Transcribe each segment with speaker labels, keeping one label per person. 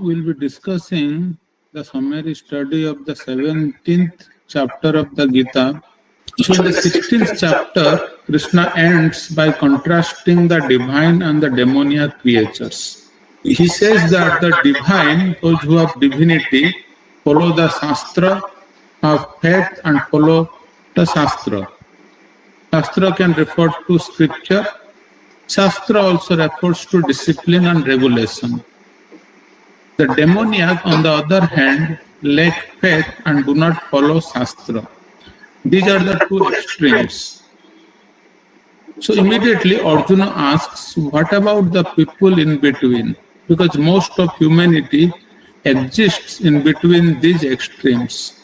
Speaker 1: we'll be discussing the summary study of the 17th chapter of the Gita. So in the 16th chapter, Krishna ends by contrasting the divine and the demoniac creatures. He says that the divine, those who have divinity, follow the Shastra, have faith and follow the Shastra. Shastra can refer to scripture. Shastra also refers to discipline and regulation. The demoniac, on the other hand, lack faith and do not follow Shastra. These are the two extremes. So immediately Arjuna asks, what about the people in between? Because most of humanity exists in between these extremes.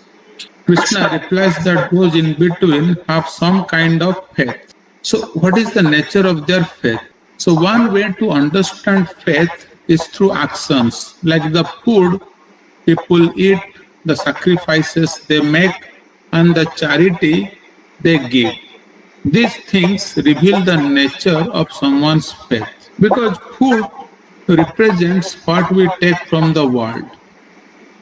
Speaker 1: Krishna replies that those in between have some kind of faith. So what is the nature of their faith? So one way to understand faith is through actions, like the food people eat, the sacrifices they make, and the charity they give. These things reveal the nature of someone's faith, because food represents what we take from the world.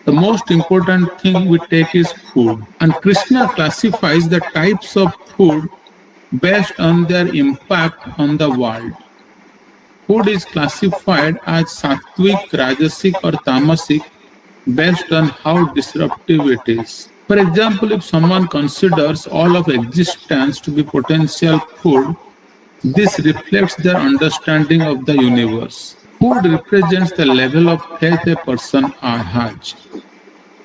Speaker 1: The most important thing we take is food. And Krishna classifies the types of food based on their impact on the world. Food is classified as sattvic, rajasic or tamasic based on how disruptive it is. For example, if someone considers all of existence to be potential food, this reflects their understanding of the universe. Food represents the level of faith a person has.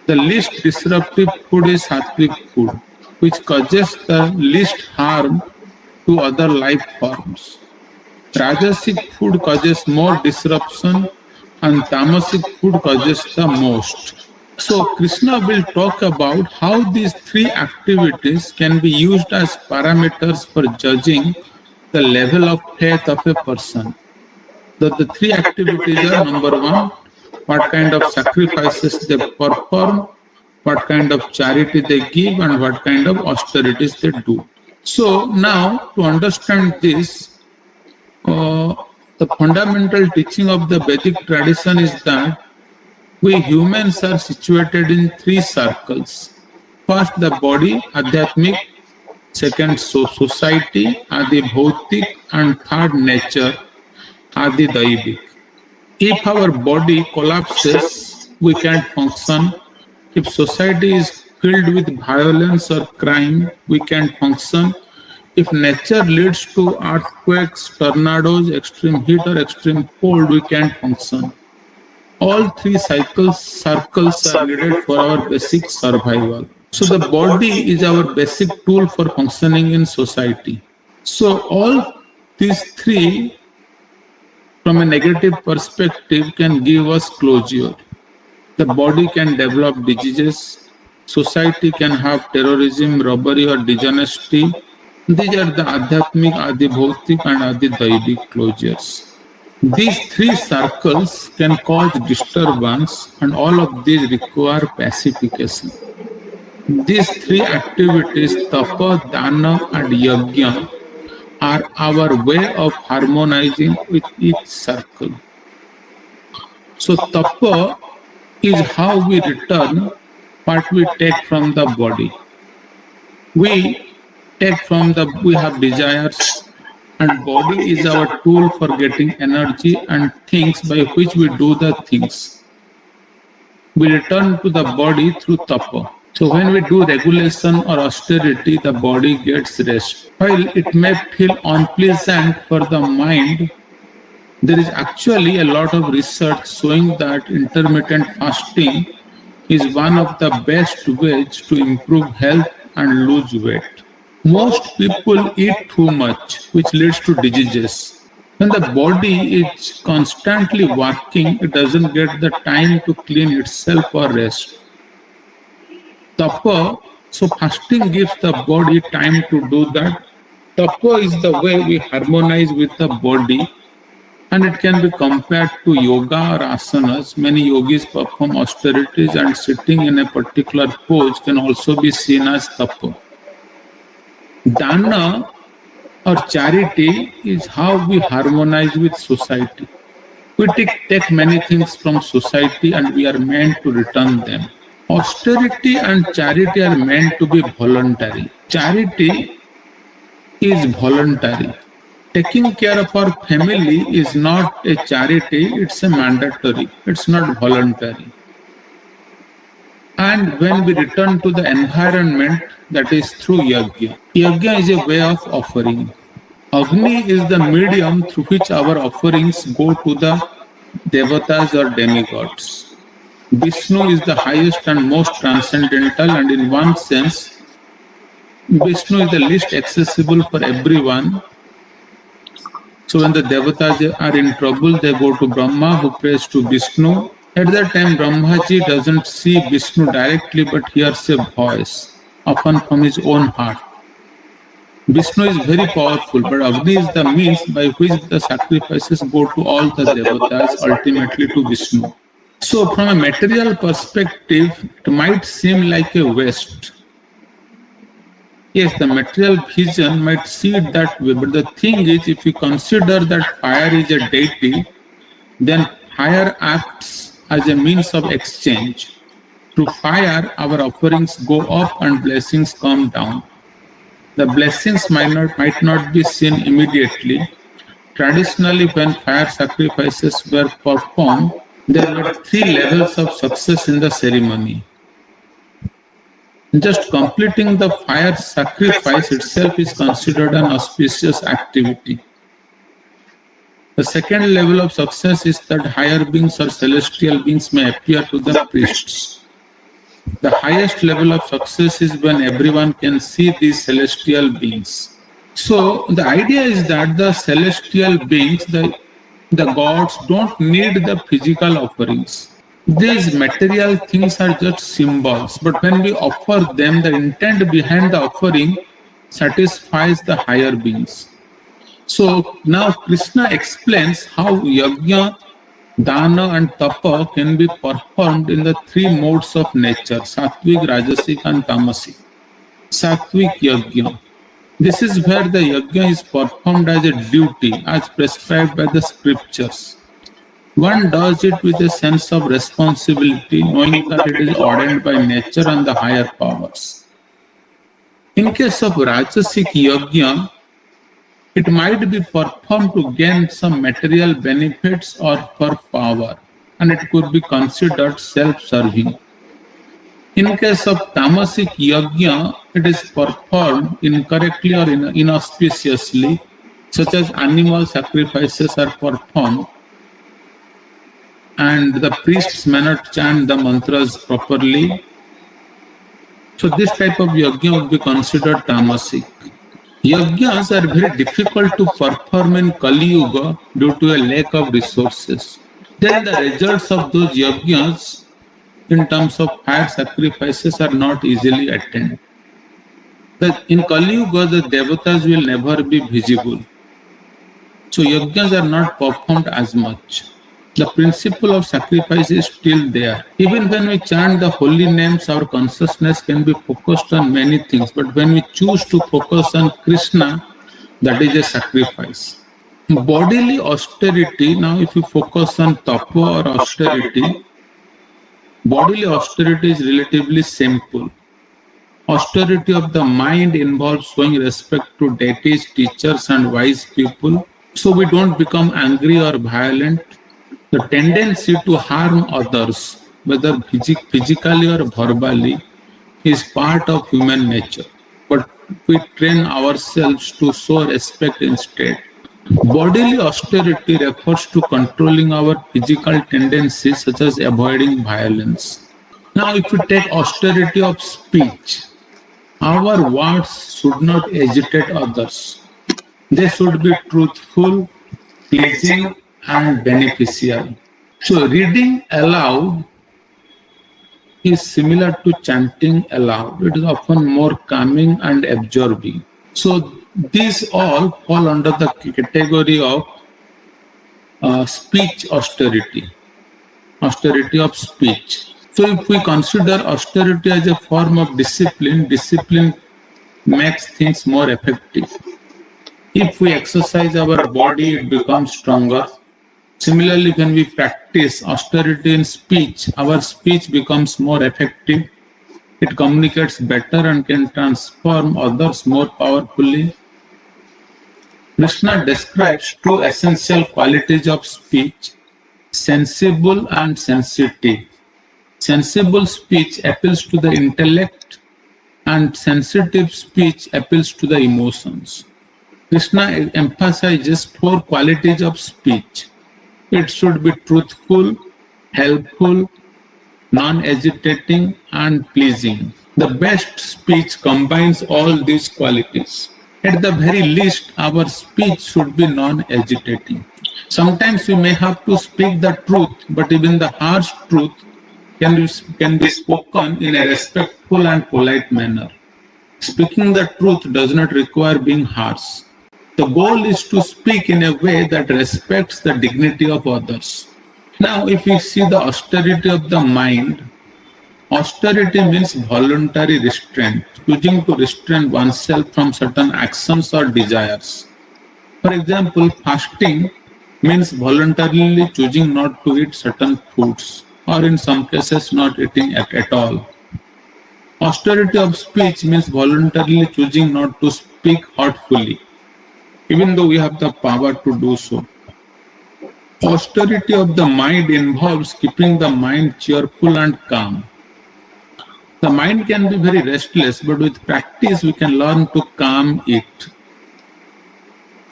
Speaker 1: The least disruptive food is sattvic food, which causes the least harm to other life forms. Rajasic food causes more disruption and tamasic food causes the most. So Krishna will talk about how these three activities can be used as parameters for judging the level of faith of a person. The three activities are: number one, what kind of sacrifices they perform, what kind of charity they give, and what kind of austerities they do. So now, to understand this, the fundamental teaching of the Vedic tradition is that we humans are situated in three circles. First, the body, Adhyatmic; second, society, Adi Bhautik; and third, nature, Adi Daivik. If our body collapses, we can't function. If society is filled with violence or crime, we can't function. If nature leads to earthquakes, tornadoes, extreme heat or extreme cold, we can't function. All three circles are needed for our basic survival. So the body is our basic tool for functioning in society. So all these three, from a negative perspective, can give us closure. The body can develop diseases, society can have terrorism, robbery or dishonesty. These are the Adhyatmic, Adi Bhautik and Adi Daivik closures. These three circles can cause disturbance, and all of these require pacification. These three activities, tapa, dana and yajna, are our way of harmonizing with each circle. So tapa is how we return what we take from the body. We have desires, and body is our tool for getting energy and things by which we do the things. We return to the body through tapa. So when we do regulation or austerity, the body gets rest. While it may feel unpleasant for the mind, there is actually a lot of research showing that intermittent fasting is one of the best ways to improve health and lose weight. Most people eat too much, which leads to diseases. When the body is constantly working, it doesn't get the time to clean itself or rest. Tapa, so fasting gives the body time to do that. Tapa is the way we harmonize with the body, and it can be compared to yoga or asanas. Many yogis perform austerities, and sitting in a particular pose can also be seen as tapa. Dana or charity is how we harmonize with society. We take many things from society and we are meant to return them. Austerity and charity are meant to be voluntary. Charity is voluntary. Taking care of our family is not a charity, it's a mandatory. It's not voluntary. And when we return to the environment, that is through yajna. Yajna is a way of offering. Agni is the medium through which our offerings go to the devatas or demigods. Vishnu is the highest and most transcendental, and in one sense, Vishnu is the least accessible for everyone. So when the devatas are in trouble, they go to Brahma, who prays to Vishnu. At that time, Brahmaji doesn't see Vishnu directly, but hears a voice, often from his own heart. Vishnu is very powerful, but Agni is the means by which the sacrifices go to all the devatas, ultimately to Vishnu. So from a material perspective, it might seem like a waste. Yes, the material vision might see it that way, but the thing is, if you consider that fire is a deity, then fire acts as a means of exchange. Through fire, our offerings go up and blessings come down. The blessings might not be seen immediately. Traditionally, when fire sacrifices were performed, there were 3 levels of success in the ceremony. Just completing the fire sacrifice itself is considered an auspicious activity. The second level of success is that higher beings or celestial beings may appear to the priests. The highest level of success is when everyone can see these celestial beings. So the idea is that the celestial beings, the gods, don't need the physical offerings. These material things are just symbols, but when we offer them, the intent behind the offering satisfies the higher beings. So now Krishna explains how yajna, dana and tapa can be performed in the 3 modes of nature, sattvic, rajasic and tamasic. Sattvic yajna. This is where the yajna is performed as a duty, as prescribed by the scriptures. One does it with a sense of responsibility, knowing that it is ordained by nature and the higher powers. In case of Rajasic yajna, it might be performed to gain some material benefits or for power, and it could be considered self-serving. In case of Tamasic yajna, it is performed incorrectly or inauspiciously, such as animal sacrifices are performed, and the priests may not chant the mantras properly. So this type of yajna would be considered tamasic. Yajnas are very difficult to perform in Kali Yuga due to a lack of resources. Then the results of those yajnas in terms of fire sacrifices are not easily attained. In Kali Yuga, the devatas will never be visible. So yajnas are not performed as much. The principle of sacrifice is still there. Even when we chant the holy names, our consciousness can be focused on many things. But when we choose to focus on Krishna, that is a sacrifice. Bodily austerity, now if you focus on tapa or austerity, bodily austerity is relatively simple. Austerity of the mind involves showing respect to deities, teachers and wise people, so we don't become angry or violent. The tendency to harm others, whether physically or verbally, is part of human nature. But we train ourselves to show respect instead. Bodily austerity refers to controlling our physical tendencies, such as avoiding violence. Now, if we take austerity of speech, our words should not agitate others. They should be truthful, pleasing, and beneficial. So reading aloud is similar to chanting aloud. It is often more calming and absorbing. So these all fall under the category of speech austerity of speech. So if we consider austerity as a form of discipline, discipline makes things more effective. If we exercise our body, it becomes stronger. Similarly, when we practice austerity in speech, our speech becomes more effective. It communicates better and can transform others more powerfully. Krishna describes two essential qualities of speech: sensible and sensitive. Sensible speech appeals to the intellect, and sensitive speech appeals to the emotions. Krishna emphasizes four qualities of speech. It should be truthful, helpful, non-agitating, and pleasing. The best speech combines all these qualities. At the very least, our speech should be non-agitating. Sometimes we may have to speak the truth, but even the harsh truth can be spoken in a respectful and polite manner. Speaking the truth does not require being harsh. The goal is to speak in a way that respects the dignity of others. Now, if we see the austerity of the mind, austerity means voluntary restraint, choosing to restrain oneself from certain actions or desires. For example, fasting means voluntarily choosing not to eat certain foods, or in some cases not eating at all. Austerity of speech means voluntarily choosing not to speak hurtfully, even though we have the power to do so. Austerity of the mind involves keeping the mind cheerful and calm. The mind can be very restless, but with practice we can learn to calm it.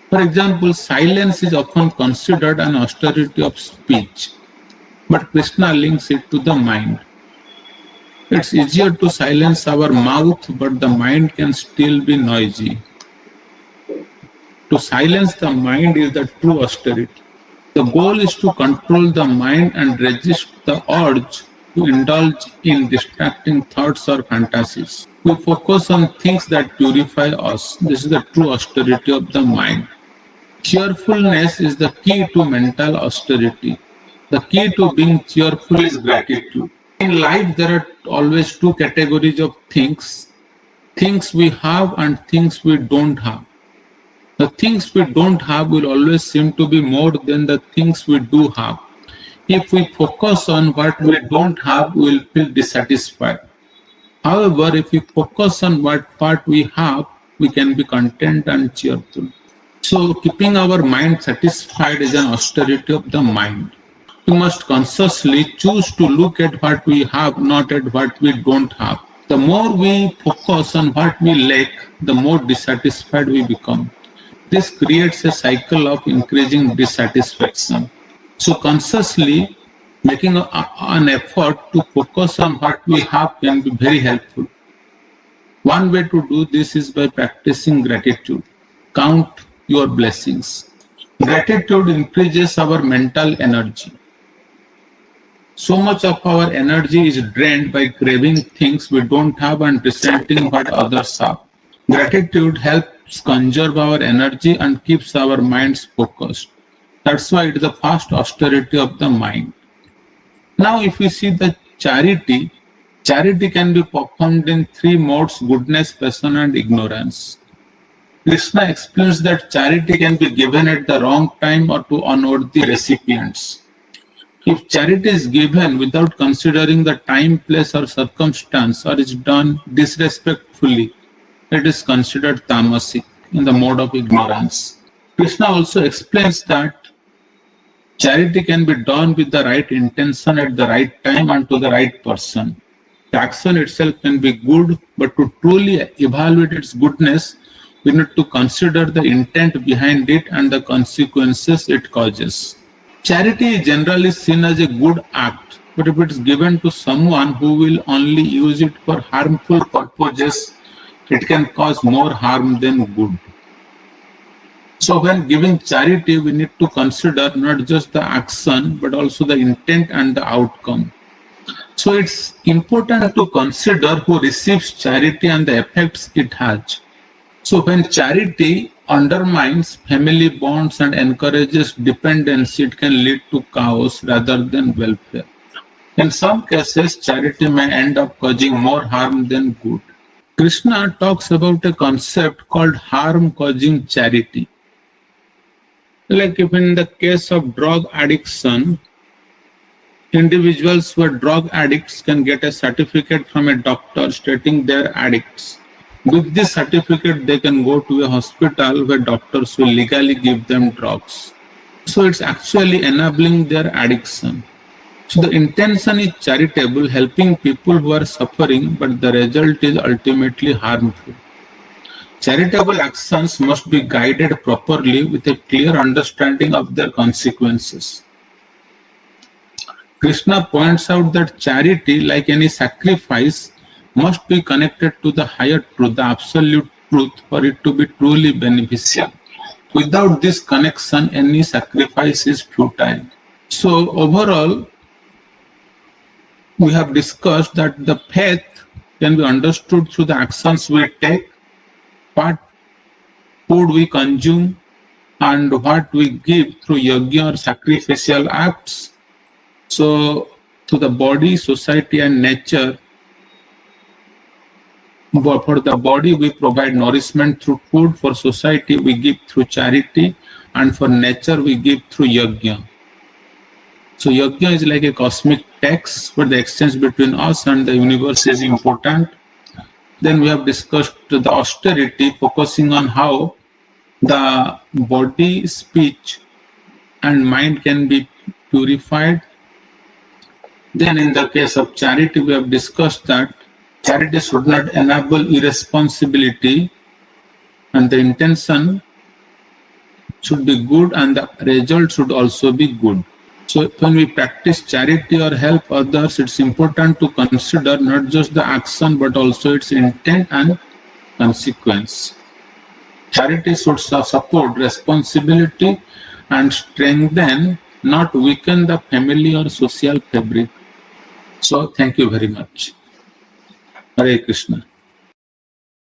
Speaker 1: For example, silence is often considered an austerity of speech, but Krishna links it to the mind. It's easier to silence our mouth, but the mind can still be noisy. To silence the mind is the true austerity. The goal is to control the mind and resist the urge to indulge in distracting thoughts or fantasies. We focus on things that purify us. This is the true austerity of the mind. Cheerfulness is the key to mental austerity. The key to being cheerful is gratitude. In life, there are always two categories of things we have and things we don't have. The things we don't have will always seem to be more than the things we do have. If we focus on what we don't have, we will feel dissatisfied. However, if we focus on what part we have, we can be content and cheerful. So, keeping our mind satisfied is an austerity of the mind. We must consciously choose to look at what we have, not at what we don't have. The more we focus on what we lack, the more dissatisfied we become. This creates a cycle of increasing dissatisfaction. So consciously making an effort to focus on what we have can be very helpful. One way to do this is by practicing gratitude. Count your blessings. Gratitude increases our mental energy. So much of our energy is drained by craving things we don't have and resenting what others have. Gratitude helps conserve our energy and keeps our minds focused. That's why it is the first austerity of the mind. Now, if we see the charity can be performed in three modes: goodness, passion, and ignorance. Krishna explains that charity can be given at the wrong time or to unworthy recipients. If charity is given without considering the time, place, or circumstance, or is done disrespectfully, it is considered tamasic, in the mode of ignorance. Krishna also explains that charity can be done with the right intention at the right time and to the right person. The action itself can be good, but to truly evaluate its goodness, we need to consider the intent behind it and the consequences it causes. Charity is generally seen as a good act, but if it is given to someone who will only use it for harmful purposes, it can cause more harm than good. So when giving charity, we need to consider not just the action, but also the intent and the outcome. So it's important to consider who receives charity and the effects it has. So when charity undermines family bonds and encourages dependency, it can lead to chaos rather than welfare. In some cases, charity may end up causing more harm than good. Krishna talks about a concept called harm-causing charity. Like if in the case of drug addiction, individuals who are drug addicts can get a certificate from a doctor stating they're addicts. With this certificate, they can go to a hospital where doctors will legally give them drugs. So it's actually enabling their addiction. So the intention is charitable, helping people who are suffering, but the result is ultimately harmful. Charitable actions must be guided properly with a clear understanding of their consequences. Krishna points out that charity, like any sacrifice, must be connected to the higher truth, the absolute truth, for it to be truly beneficial. Without this connection, any sacrifice is futile. So overall, we have discussed that the faith can be understood through the actions we take, what food we consume, and what we give through yajna or sacrificial acts. So, to the body, society, and nature, for the body, we provide nourishment through food. For society, we give through charity. And for nature, we give through yajna. So, yajna is like a cosmic tax where the exchange between us and the universe is important. Then we have discussed the austerity, focusing on how the body, speech, and mind can be purified. Then in the case of charity, we have discussed that charity should not enable irresponsibility, and the intention should be good and the result should also be good. So when we practice charity or help others, it's important to consider not just the action but also its intent and consequence. Charity should support responsibility and strengthen, not weaken the family or social fabric. So thank you very much. Hare Krishna.